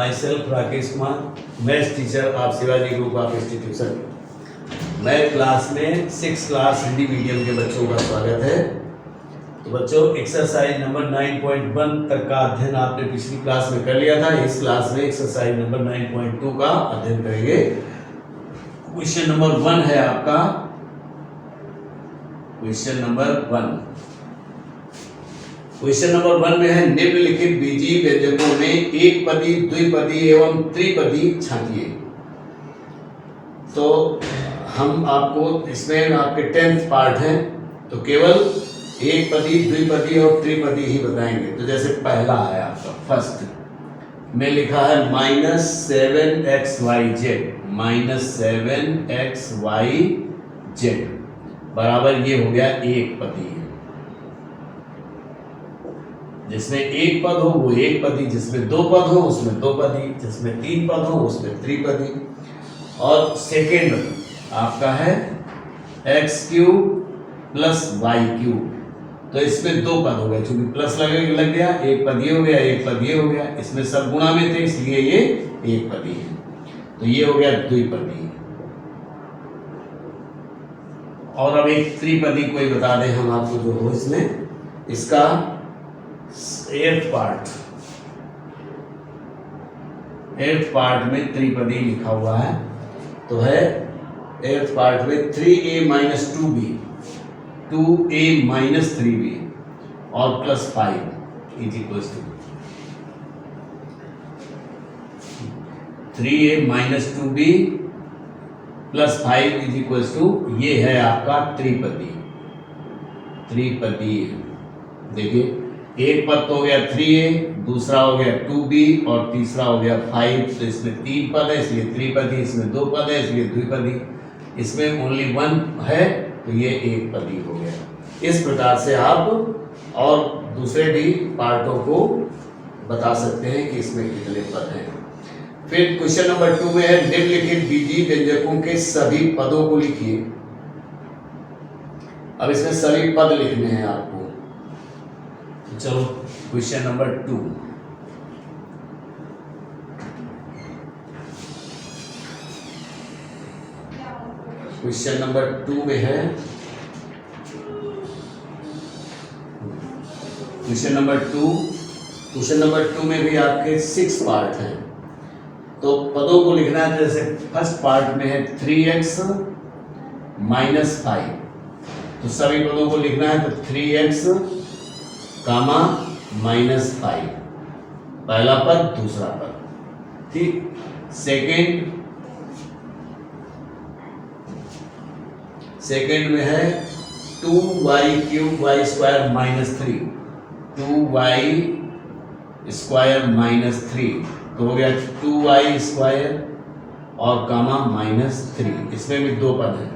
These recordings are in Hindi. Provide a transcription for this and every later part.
My self Rakesh Kumar, maths teacher of Shivaji group of institution. मैं क्लास में 6 क्लास हिंदी मीडियम के बच्चों का स्वागत है। तो बच्चों, एक्सरसाइज नंबर 9.1 तक का अध्ययन आपने पिछली क्लास में कर लिया था। इस क्लास में एक्सरसाइज नंबर 9.2 का अध्ययन करेंगे। क्वेश्चन नंबर 1 है आपका, क्वेश्चन नंबर 1। क्वेश्चन नंबर 1 में है निम्नलिखित बीजीय व्यंजकों में एक पदी, द्विपदी एवं त्रिपदी छांटिए। तो हम आपको इसमें आपके 10th पार्ट है, तो केवल एक पदी, द्विपदी और त्रिपदी ही बताएंगे। तो जैसे पहला है आपका फर्स्ट में लिखा है -7xyz, -7xyz बराबर ये हो गया एक पदी। जिसमें एक पद हो वो एक पदी, जिसमें दो पद हो उसमें दो पदी, जिसमें तीन पद हो उसमें त्रिपदी। और सेकेंड आपका है x³ + y³। तो इसमें दो पद हो गए, क्योंकि प्लस लग गया, एक पद ये हो गया, एक पद ये हो गया। इसमें सब गुणा में थे इसलिए ये एक पदी है। तो ये हो गया द्विपदी। और अब एक त्रिपदी कोई बता दें हम आपको जो हो इसमें, इसका 8th पार्ट में त्रिपदी लिखा हुआ है। तो है 8th पार्ट में 3a - 2b, 2a - 3b और +5 = 3a - 2b + 5 ये है आपका त्रिपदी। देखिए, एक पद तो हो गया 3a, दूसरा हो गया 2b और तीसरा हो गया 5। तो इसमें तीन पद है इसलिए त्रिपदी, इसमें दो पद है इसलिए द्विपदी, इसमें ओनली 1 है तो ये एक पदी हो गया। इस प्रकार से आप और दूसरे भी पार्टों को बता सकते हैं कि इसमें कितने पद हैं। फिर क्वेश्चन नंबर 2 में है निम्नलिखित बीजीय व्यंजकों के सभी पदों को लिखिए। अब इसमें सभी पद लिखने हैं आपको। चलो क्वेश्चन नंबर 2। क्वेश्चन नंबर 2 में है, क्वेश्चन नंबर 2 में भी आपके 6 पार्ट हैं। तो पदों को लिखना है। जैसे फर्स्ट पार्ट में है 3x - 5, तो सभी पदों को लिखना है। तो 3x, -5 पहला पद, दूसरा पद, ठीक। सेकेंड में है 2y³ y² - 3, 2y² - 3 तो हो गया 2y² और -3। इसमें भी दो पद है।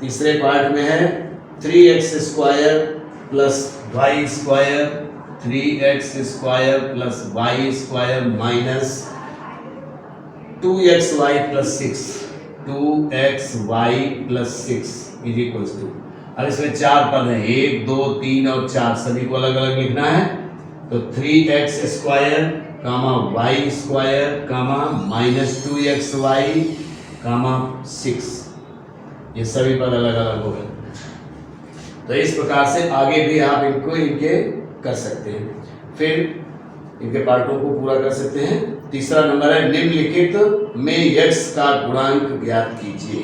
तीसरे पार्ट में है 3x² + y² 3x² + y² - 2xy + 6, 2xy + 6 = अब इसमें 4 पद हैं, 1 2 3 और 4, सभी को अलग अलग लिखना है। तो 3x² y² -2xy 6, ये सभी पद अलग अलग हो गए। तो इस प्रकार से आगे भी आप इनके कर सकते हैं। फिर इनके पार्टों को पूरा कर सकते हैं। तीसरा नंबर है निम्नलिखित में x का गुणांक ज्ञात कीजिए।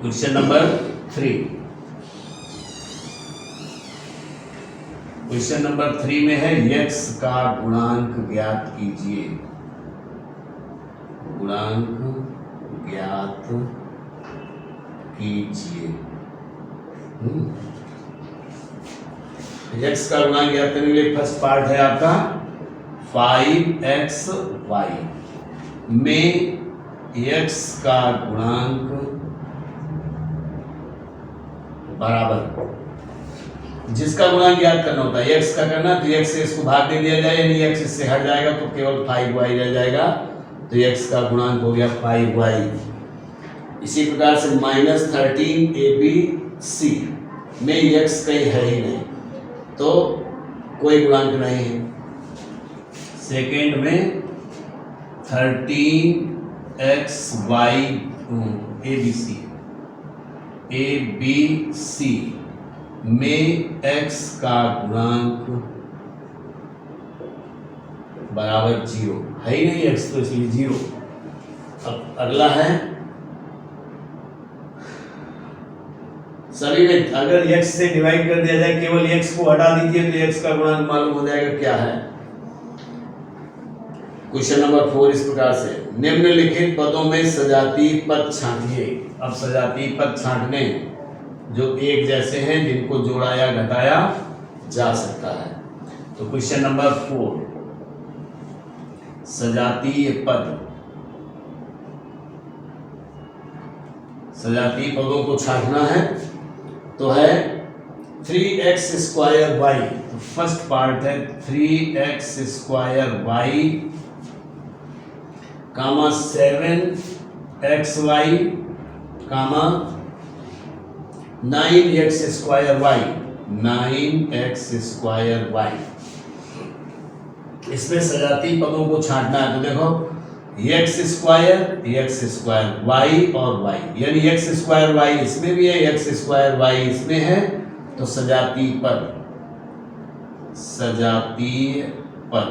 Question number 3। क्वेश्चन नंबर 3 में है x का गुणांक ज्ञात कीजिए। गुणांक ज्ञात कीजिए। x का गुणांक ज्ञात करने के लिए फर्स्ट पार्ट है आपका 5xy में x का गुणांक बराबर, जिसका गुणांक ज्ञात करना होता है x का करना, तो x से इसको भाग दे दिया जाए, यानी x इससे हट जाएगा तो केवल 5y रह जाएगा। तो x का गुणांक हो गया 5y। इसी प्रकार से -13abc में x कहीं है ही नहीं, तो कोई गुणांक नहीं है। सेकेंड में 13xy ABC में x का गुणांक बराबर 0 है ही नहीं, x तो इसलिए 0। अब अगला है सभी में अगर x से डिवाइड कर दिया जाए, केवल x को हटा दीजिए तो x का गुणांक मालूम हो जाएगा क्या है। क्वेश्चन नंबर 4 इस प्रकार से, निम्नलिखित पदों में सजातीय पद छांटिए। अब सजातीय पद छांटने जो एक जैसे हैं जिनको जोड़ा या घटाया जा सकता है। तो क्वेश्चन नंबर 4 सजातीय पद, सजातीय पदों को छांटना है तो है 3x स्क्वायर y। तो फर्स्ट पार्ट है 3x स्क्वायर y कामा 7xy कामा 9x square y, 9x square y। इसमें सजातीय पदों को छांटना है तो देखो x स्क्वायर y और y, यानी x स्क्वायर y इसमें भी है, x स्क्वायर y इसमें है। तो सजातीय पद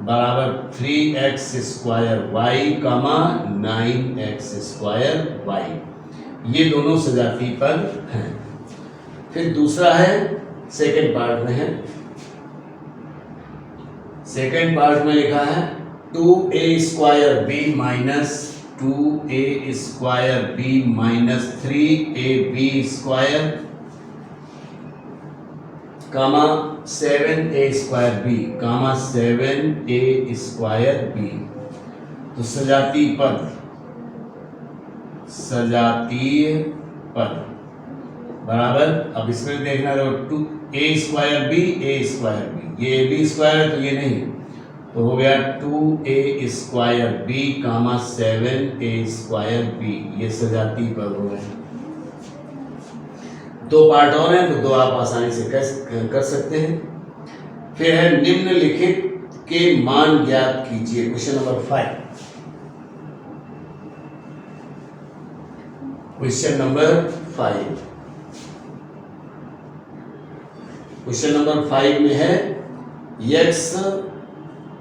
बराबर 3x स्क्वायर y कामा 9x स्क्वायर y, ये दोनों सजातीय पद हैं। फिर दूसरा है सेकेंड पार्ट में है, सेकेंड पार्ट में लिखा है 2a square b minus 2a square b minus 3ab square comma 7a square b comma 7a square b। तो सजातीय पद बराबर, अब इसमें देखना है 2a स्क्वायर b, ये ab स्क्वायर है तो ये नहीं, तो हो गया 2a square b comma 7a square b, ये सजातीय पद हो गए। दो पार्ट और हैं तो दो आप आसानी से कर सकते हैं। फिर है निम्नलिखित के मान ज्ञात कीजिए। क्वेश्चन नंबर 5, क्वेश्चन नंबर 5 में है x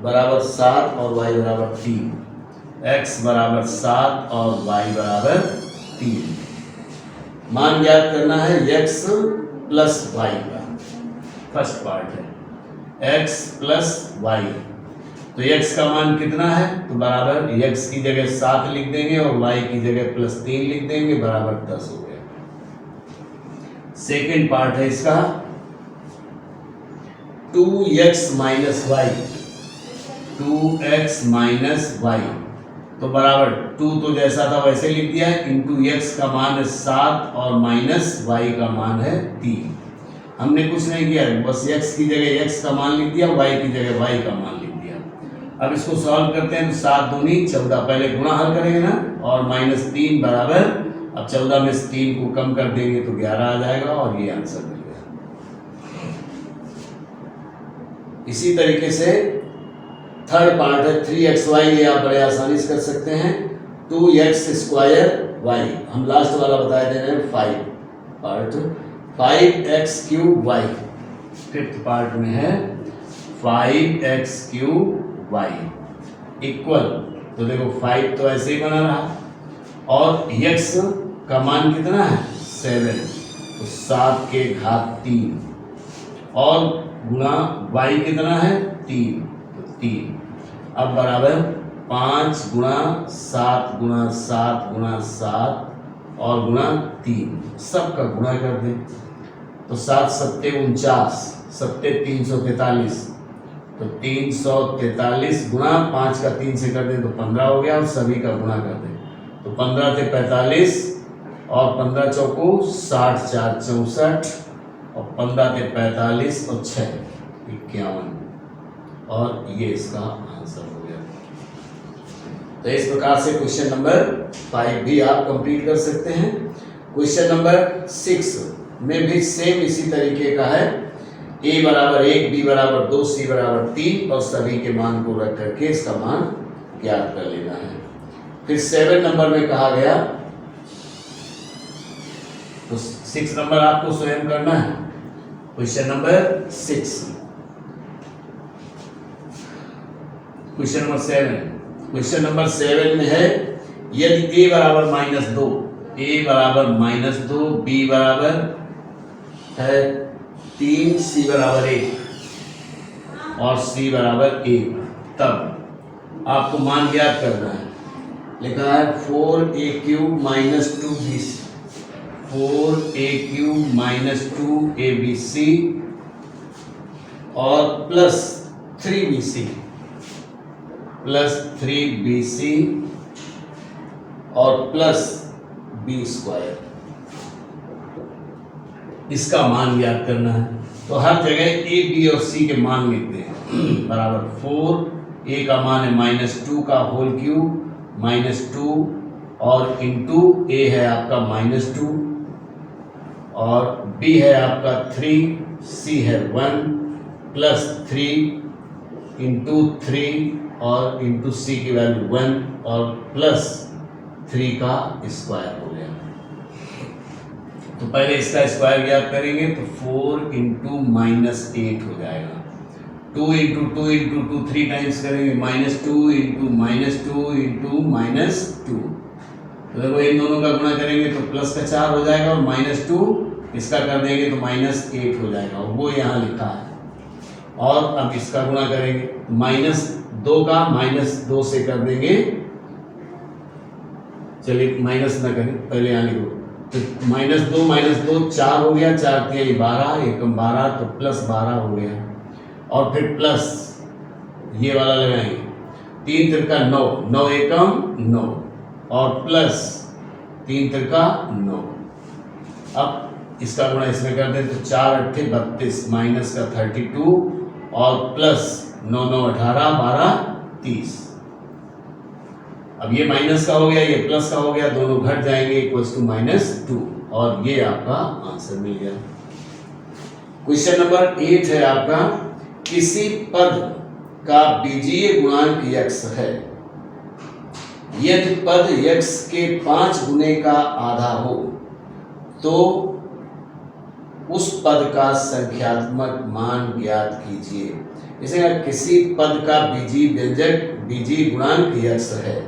बराबर 7 और y बराबर 3, x बराबर 7 और y बराबर 3। मान ज्ञात करना है x प्लस y का। फर्स्ट पार्ट है x प्लस y, तो x का मान कितना है तो बराबर x की जगह 7 लिख देंगे और y की जगह प्लस 3 लिख देंगे, बराबर 10 हो गया। सेकेंड पार्ट है इसका 2x माइनस y, तो बराबर 2 तो जैसा था वैसे लिख दिया है, इंटू x का मान है 7 और माइनस y का मान है 3। हमने कुछ नहीं किया, बस x की जगह x का मान लिख दिया, y की जगह y का मान लिख दिया। अब इसको सॉल्व करते हैं तो 7 दूनी 14, पहले गुणा हल करेंगे ना, और माइनस 3 बराबर, अब 14 में से 3 को कम कर देंगे तो 11 आ जाएगा और ये आंसर मिल गया। इसी तरीके से थर्ड पार्ट है 3xy, ये आप बड़े आसानी से कर सकते हैं। 2x स्क्वायर y, हम लास्ट वाला बताए दे रहे हैं 5 part, 5x cube y। Fifth part में है 5x क्यूब y इक्वल, तो देखो 5 तो ऐसे ही बना रहा और x का मान कितना है 7, तो 7 के घात 3 और गुणा y कितना है 3, तो 3। अब बराबर 5 गुणा 7 गुणा 7 गुणा 7 और गुणा 3, सबका गुणा कर दें तो 7 सत्ते 49, सत्ते 343, तो 343 गुणा 5 का 3 से कर दें तो 15 हो गया और सभी का गुणा कर दें तो 15 से 45 और 15 चौको 60, 4 64 और 15 से 45 और 6 51 और ये इसका आंसर हो गया। तो इस प्रकार से क्वेश्चन नंबर 5 भी आप कंप्लीट कर सकते हैं। क्वेश्चन नंबर 6 में भी सेम इसी तरीके का है a बराबर 1, b बराबर 2, c बराबर 3 और सभी के मान को रख करके इसका मान ज्ञात कर लेना है। फिर 7 नंबर में कहा गया, तो 6 नंबर आपको स्वयं करना है। Question number 6, question number 7, question number 7 में है यदि a बराबर -2, a बराबर -2, b बराबर है 3, c बराबर 1 और c बराबर 1, तब आपको मान ज्ञात करना है। लिखा है 4a³ - 2bc, 4a³ - 2abc और प्लस 3bc, प्लस 3bc और प्लस b², इसका मान ज्ञात करना है। तो हर जगह a, b और c के मान लिखते हैं। बराबर 4, a का मान है -2 का होल क्यूब, -2 और इंटू a है आपका -2 और b है आपका 3, c है 1 प्लस 3 इंटू 3 और इंटू c की वैल्यू 1 और प्लस 3 का स्क्वायर हो गया। तो पहले इसका स्क्वायर ज्ञात करेंगे तो 4 इंटू -8 हो जाएगा। 2 इंटू 2 इंटू 2 3 टाइम्स करेंगे, -2 इंटू -2 इंटू -2। तो देखो इन दोनों का गुणा करेंगे तो प्लस का 4 हो जाएगा और -2 इसका कर देंगे तो -8 हो जाएगा, और वो यहाँ लिखा है। और अब इसका गुणा करेंगे, -2 का -2 से कर देंगे। चलिए माइनस ना करें, पहले यहाँ लिखो। तो -2 4 हो गया, 4 3 12, 1 12 तो प्लस 12 हो गया। और फिर प्लस ये वाला लगाएंगे, 3 तिरका 9, 9 एकम 9 और प्लस 3 तिरका 9। अब इसका गुणा इसमें कर दें तो 4 8 32 माइनस का 32 और प्लस 9 9 18 12 30। अब ये माइनस का हो गया, ये प्लस का हो गया, दोनों घट जाएंगे इक्वल्स टू -2 और ये आपका आंसर मिल गया। क्वेश्चन नंबर 8 है आपका, किसी पद का बीजीय गुणांक x है, यदि पद x के 5 गुने का आधा हो तो उस पद का संख्यात्मक मान ज्ञात कीजिए। इसे किसी पद का बीजीय व्यंजक बीजीय गुणांक x है,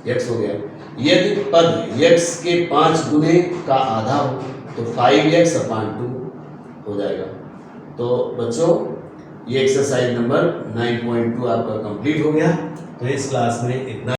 x हो गया। यदि पद x के 5 गुने का आधा हो तो 5x/2 हो जाएगा। तो बच्चों ये एक्सरसाइज नंबर 9.2 आपका कंप्लीट हो गया। तो इस क्लास में इतना